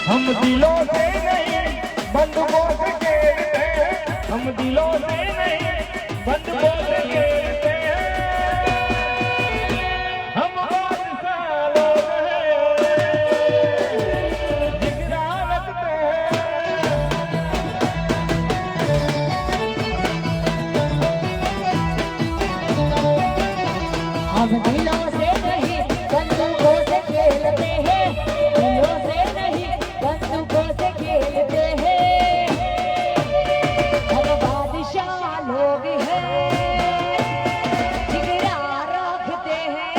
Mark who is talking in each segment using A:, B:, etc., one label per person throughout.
A: हम दिलों से नहीं बंदूकों से खेलते हैं, हम दिलों से नहीं बंदूकों से खेलते हैं, हम बादशाह लोग हैं, जिगरा रखते हैं।
B: हम दिलों से नहीं बंदूकों से खेलते हैं, दिलों से नहीं बंदूकों से खेलते हैं, हम बादशाह लोग हैं, जिगरा रखते हैं,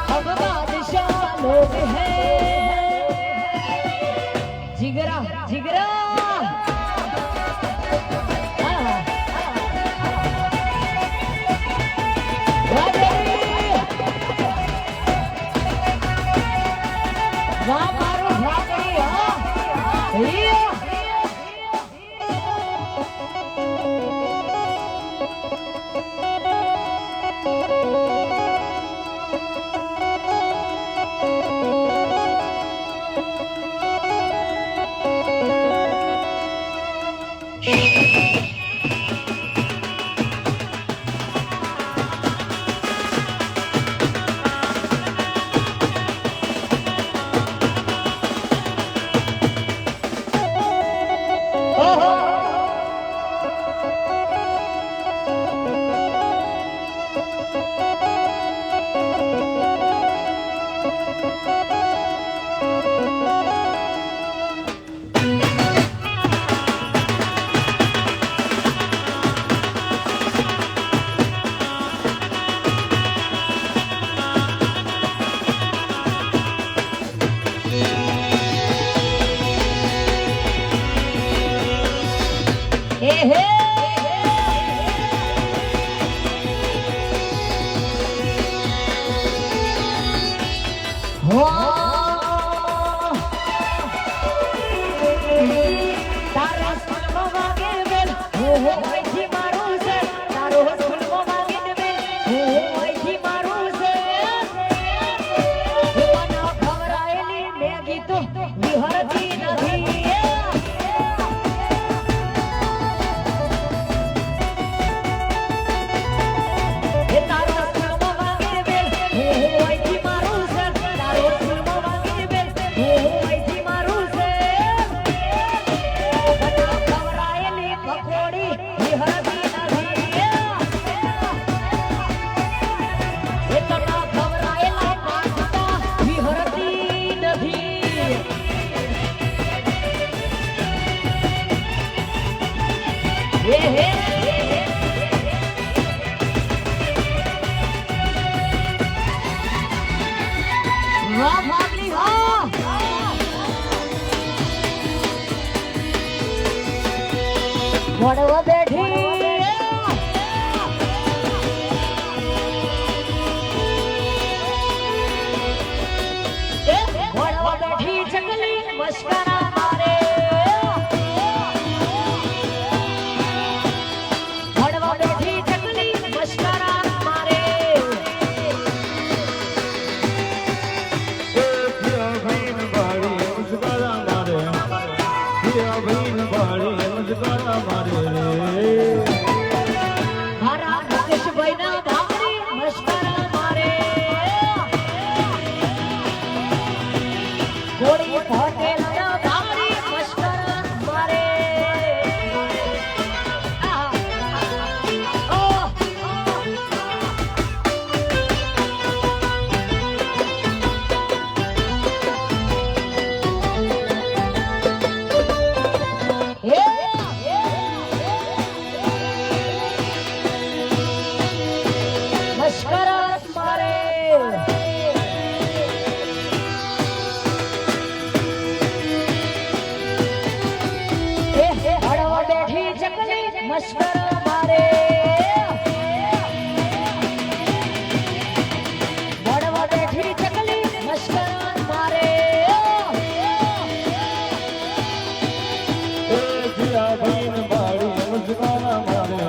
B: हम बादशाह लोग हैं, जिगरा जिगरा वाह मारो भागड़ी हो વડવા બેઠી વડવા બેઠી ચકલી મસ્કરા મારે વડવા બેઠી ચકલી મસ્કરા મારે મારા મુકેશભાઈ ના ભાખરી મસ્કરા મારે ગોળી હોટેલ ના ભાખરી મસ્કરા મારે મસ્કરા મારે વડવા બેઠી ચકલી મસ્કરા મારે
A: ભાઈ બાળી મસ્કરા મારે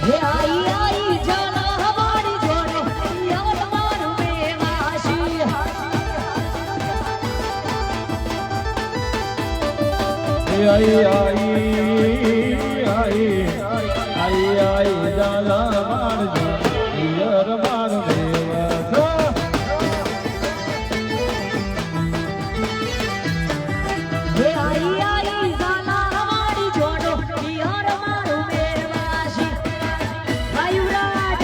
B: હે આઈ જાના હમારી જોડે યાર મારું બેવાશી
A: आई जाला मारजो यर मार देवा
B: હે આઈ જાના હમારી જોડે યાર મારું બેવાશી આયુરાજ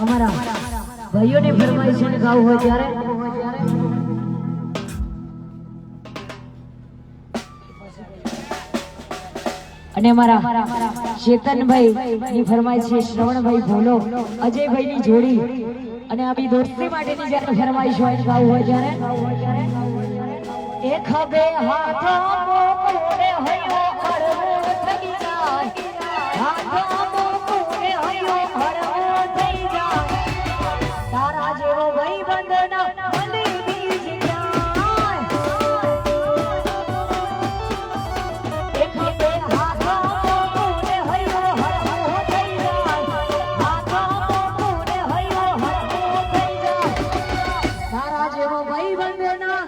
B: અમારા ભાઈઓની ફરમાઈશ છે ગાવું હોય ત્યારે અને અમારા ચેતનભાઈ ની ફરમાઈશ છે શ્રવણભાઈ ભોલો અજયભાઈ ની જોડી અને આપણી દોસ્તી માટેની જ્યારે ફરમાઈશ હોય ગાવું હોય ત્યારે એક બે હાથો મોકળે હૈયો હરવો થઈ જાય હાથો મોકળે હૈયો હરવો થઈ જાય તારા જેવો ભાઈ બંધના મને બીજ જાય એક બે હાથો મોકળે હૈયો હરવો થઈ જાય હાથો મોકળે હૈયો હરવો થઈ જાય તારા જેવો ભાઈ બંધના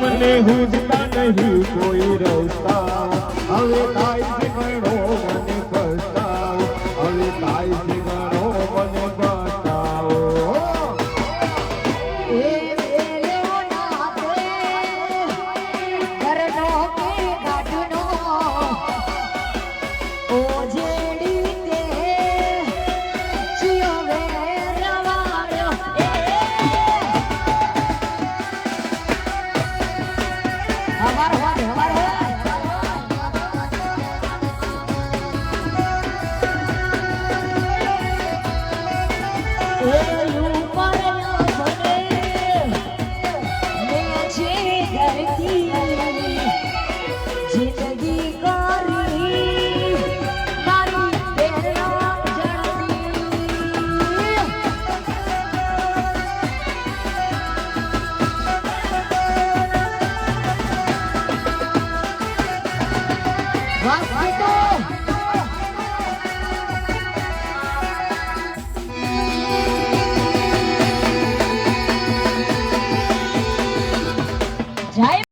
A: મને હુજતા નહીં કોઈ રસ્તા હવે કાઈ શીખણો મને પસ્તાવ હવે કાઈ શીખણો મને બતાવો
B: વાહ